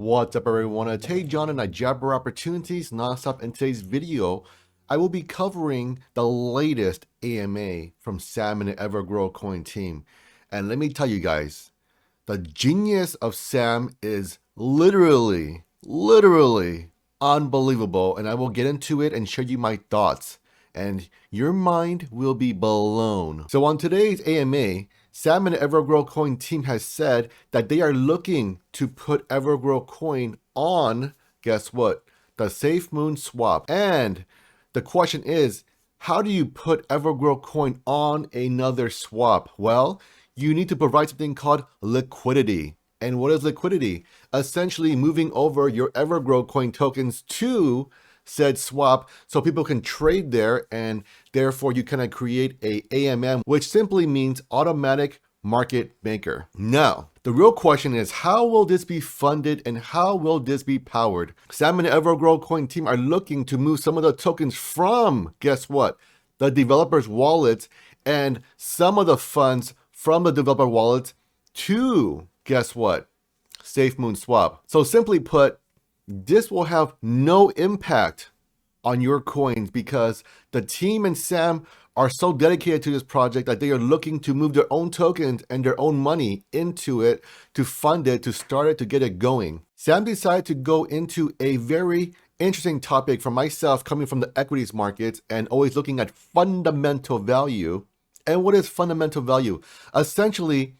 What's up everyone, it's Hey John and I jabber opportunities nonstop. In today's video, I will be covering the latest AMA from Sam and the Evergrow coin team. And let me tell you guys, the genius of Sam is literally unbelievable. And I will get into it and show you my thoughts. And your mind will be blown. So on today's AMA, Sam and the Evergrow coin team has said that they are looking to put Evergrow coin on, guess what? The SafeMoon swap. And the question is, how do you put Evergrow coin on another swap? Well, you need to provide something called liquidity. And what is liquidity? Essentially moving over your Evergrow coin tokens to said swap so people can trade there, and therefore you kind of create a AMM, which simply means automatic market maker. Now, the real question is, how will this be funded and how will this be powered? Sam and the Evergrow coin team are looking to move some of the tokens from, guess what? The developers' wallets and some of the funds from the developer wallets to, guess what? SafeMoon swap. So simply put, this will have no impact on your coins because the team and Sam are so dedicated to this project that they are looking to move their own tokens and their own money into it to fund it, to start it, to get it going. Sam decided to go into a very interesting topic for myself, coming from the equities markets and always looking at fundamental value. And what is fundamental value? Essentially,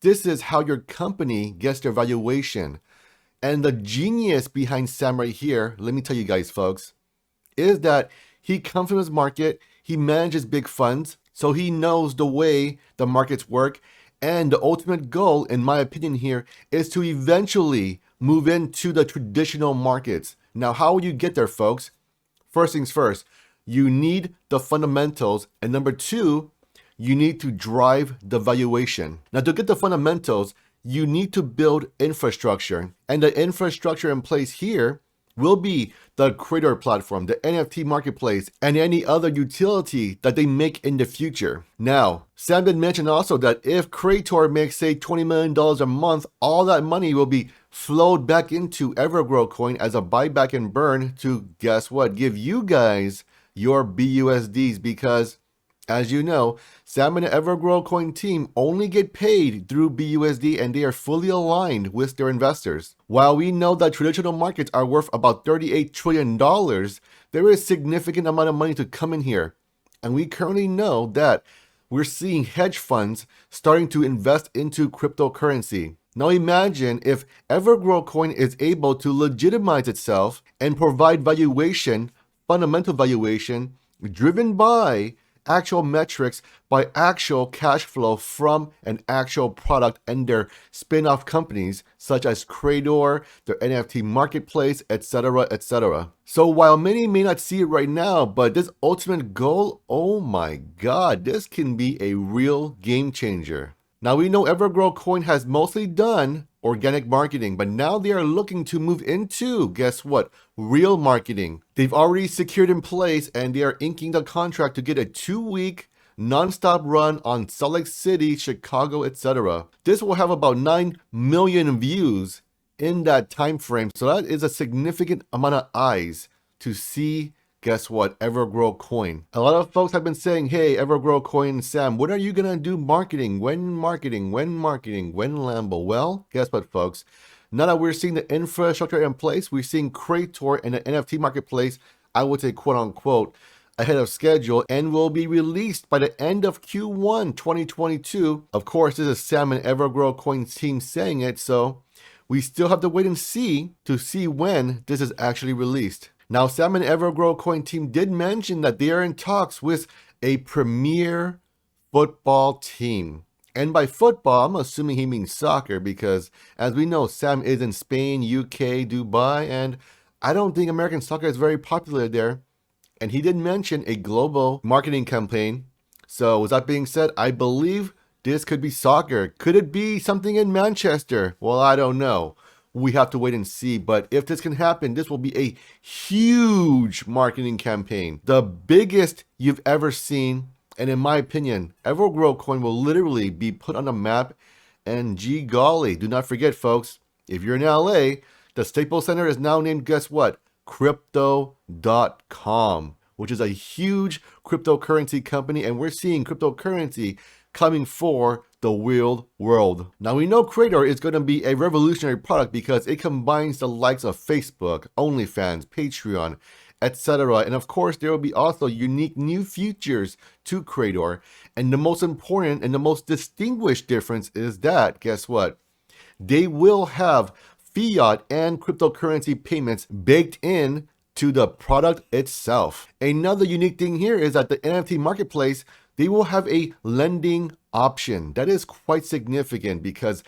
this is how your company gets their valuation. And the genius behind Sam right here, let me tell you guys, folks, is that he comes from his market, he manages big funds, so he knows the way the markets work. And the ultimate goal, in my opinion here, is to eventually move into the traditional markets. Now, how will you get there, folks? First things first, you need the fundamentals. And number two, you need to drive the valuation. Now, to get the fundamentals, you need to build infrastructure, and the infrastructure in place here will be the creator platform, the NFT marketplace, and any other utility that they make in the future. Now, Sam did mention also that if Creator makes, say, $20 million a month, all that money will be flowed back into Evergrow coin as a buyback and burn to, guess what, give you guys your BUSDs, because as you know, Sam and the Evergrow coin team only get paid through BUSD and they are fully aligned with their investors. While we know that traditional markets are worth about $38 trillion, there is a significant amount of money to come in here. And we currently know that we're seeing hedge funds starting to invest into cryptocurrency. Now imagine if Evergrow coin is able to legitimize itself and provide valuation, fundamental valuation, driven by actual metrics, by actual cash flow from an actual product and their spin-off companies such as Creator, their NFT marketplace, etc., etc. So while many may not see it right now, but this ultimate goal, oh my god, this can be a real game changer. Now we know Evergrow coin has mostly done organic marketing, but now they are looking to move into, guess what, real marketing. They've already secured in place and they are inking the contract to get a 2-week non-stop run on Salt Lake City, Chicago, etc. This will have about 9 million views in that time frame. So that is a significant amount of eyes to see, guess what, Evergrow coin. A lot of folks have been saying, hey, Evergrow coin and Sam, when are you gonna do marketing? When marketing? When marketing? When Lambo? Well, guess what, folks? Now that we're seeing the infrastructure in place, we're seeing Creator and the NFT marketplace, I would say, quote unquote, ahead of schedule, and will be released by the end of Q1 2022. Of course, this is Sam and Evergrow coin team saying it, so we still have to wait and see to see when this is actually released. Now, Sam and Evergrow coin team did mention that they are in talks with a premier football team. And by football, I'm assuming he means soccer because, as we know, Sam is in Spain, UK, Dubai, and I don't think American soccer is very popular there. And he did mention a global marketing campaign. So with that being said, I believe this could be soccer. Could it be something in Manchester? Well, I don't know. We have to wait and see. But if this can happen, this will be a huge marketing campaign. The biggest you've ever seen. And in my opinion, Evergrow coin will literally be put on the map. And gee golly, do not forget, folks, if you're in LA, The Staples Center is now named, guess what? Crypto.com, which is a huge cryptocurrency company, and we're seeing cryptocurrency coming for the real world. Now we know Creator is going to be a revolutionary product because it combines the likes of Facebook, OnlyFans, Patreon, etc. And of course, there will be also unique new features to Creator. And the most important and the most distinguished difference is that, guess what? They will have fiat and cryptocurrency payments baked in to the product itself. Another unique thing here is that the NFT marketplace, they will have a lending option. That is quite significant because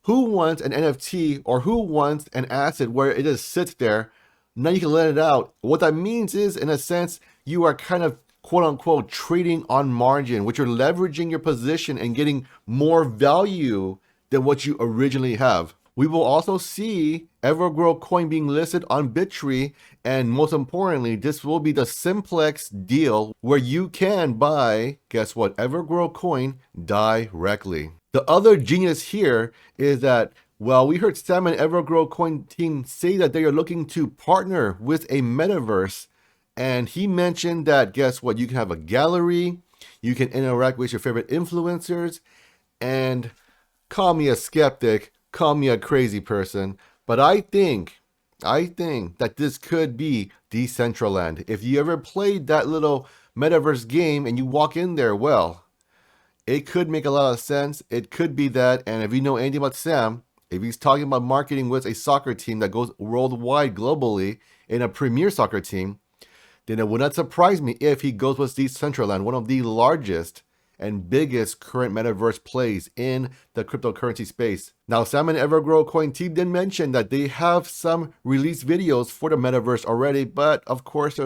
who wants an NFT or who wants an asset where it just sits there, now you can lend it out? What that means is, in a sense, you are kind of quote unquote trading on margin, which you're leveraging your position and getting more value than what you originally have. We will also see Evergrow coin being listed on Bitree, and most importantly, this will be the simplex deal where you can buy, guess what, Evergrow coin directly. The other genius here is that, well, we heard Sam and Evergrow coin team say that they are looking to partner with a Metaverse, and he mentioned that, guess what, you can have a gallery, you can interact with your favorite influencers, and call me a skeptic, call me a crazy person, but I think that this could be Decentraland. If you ever played that little Metaverse game and you walk in there, well, it could make a lot of sense. It could be that. And if you know anything about Sam, if he's talking about marketing with a soccer team that goes worldwide globally in a premier soccer team, then it would not surprise me if he goes with Decentraland, one of the largest and biggest current Metaverse plays in the cryptocurrency space. Now, Sam and Evergrow coin team did mention that they have some release videos for the Metaverse already, but of course,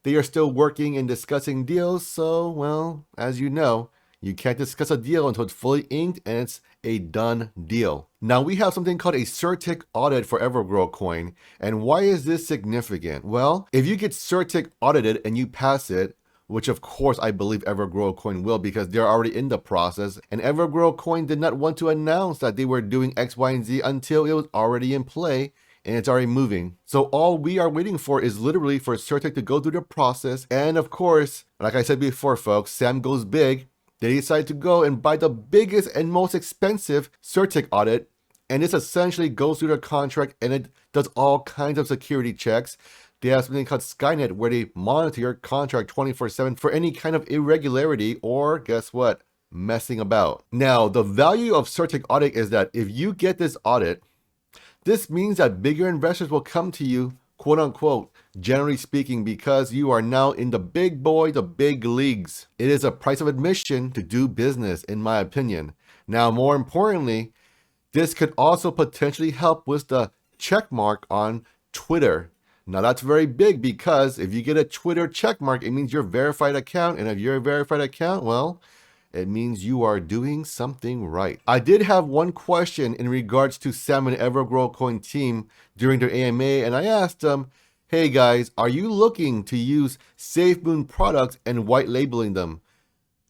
they are still working and discussing deals. So, well, as you know, you can't discuss a deal until it's fully inked and it's a done deal. Now, we have something called a Certic Audit for Evergrow coin. And why is this significant? Well, if you get Certic audited and you pass it, which of course I believe Evergrow coin will because they're already in the process, and Evergrow coin did not want to announce that they were doing X, Y, and Z until it was already in play and it's already moving. So all we are waiting for is literally for Certic to go through the process. And of course, like I said before, folks, Sam goes big. They decide to go and buy the biggest and most expensive Certic audit. And this essentially goes through the contract and it does all kinds of security checks. They have something called Skynet where they monitor your contract 24/7 for any kind of irregularity or, guess what, messing about. Now, the value of Certic Audit is that if you get this audit, this means that bigger investors will come to you, quote unquote, generally speaking, because you are now in the big boy, the big leagues. It is a price of admission to do business, in my opinion. Now, more importantly, this could also potentially help with the check mark on Twitter. Now that's very big because if you get a Twitter check mark, it means you're a verified account. And if you're a verified account, well, it means you are doing something right. I did have one question in regards to Sam and Evergrow coin team during their AMA. And I asked them, hey guys, are you looking to use SafeMoon products and white labeling them?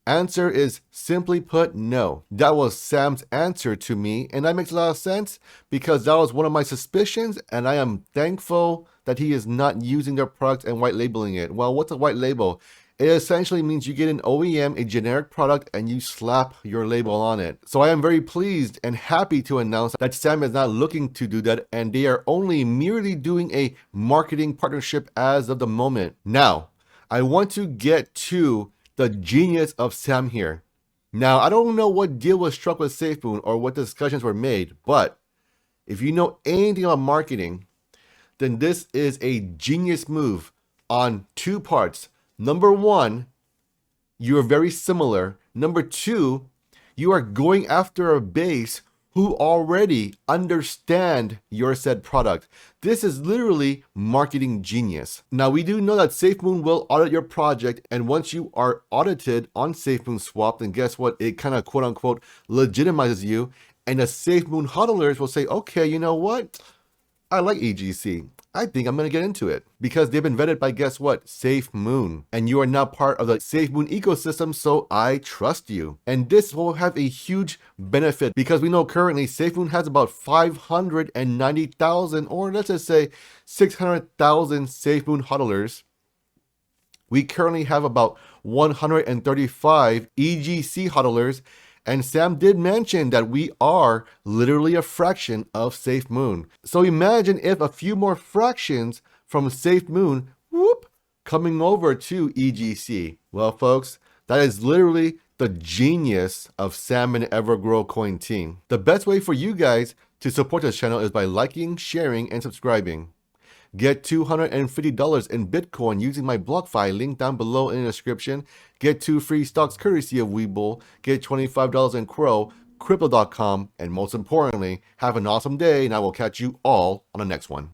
Answer is simply put, no. That was Sam's answer to me. And that makes a lot of sense because that was one of my suspicions. And I am thankful that he is not using their product and white labeling it. Well, what's a white label? It essentially means you get an OEM, a generic product, and you slap your label on it. So I am very pleased and happy to announce that Sam is not looking to do that, and they are only merely doing a marketing partnership as of the moment. Now, I want to get to the genius of Sam here. Now, I don't know what deal was struck with SafeMoon or what discussions were made, but if you know anything about marketing, then this is a genius move on two parts. Number one, you are very similar. Number two, you are going after a base who already understand your said product. This is literally marketing genius. Now, we do know that SafeMoon will audit your project, and once you are audited on SafeMoon Swap, then guess what? It kind of quote unquote legitimizes you, and the SafeMoon hodlers will say, okay, you know what? I like EGC. I think I'm going to get into it because they've been vetted by, guess what? SafeMoon. And you are now part of the SafeMoon ecosystem, so I trust you. And this will have a huge benefit because we know currently SafeMoon has about 590,000, or let's just say 600,000 SafeMoon hodlers. We currently have about 135 EGC hodlers, and Sam did mention that we are literally a fraction of SafeMoon. So imagine if a few more fractions from SafeMoon, whoop, coming over to EGC. Well, folks, that is literally the genius of Sam and Evergrow coin team. The best way for you guys to support this channel is by liking, sharing, and subscribing. Get $250 in Bitcoin using my BlockFi link down below in the description. Get 2 free stocks courtesy of WEBULL. Get $25 in Crow, Crypto.com, and most importantly, have an awesome day, and I will catch you all on the next one.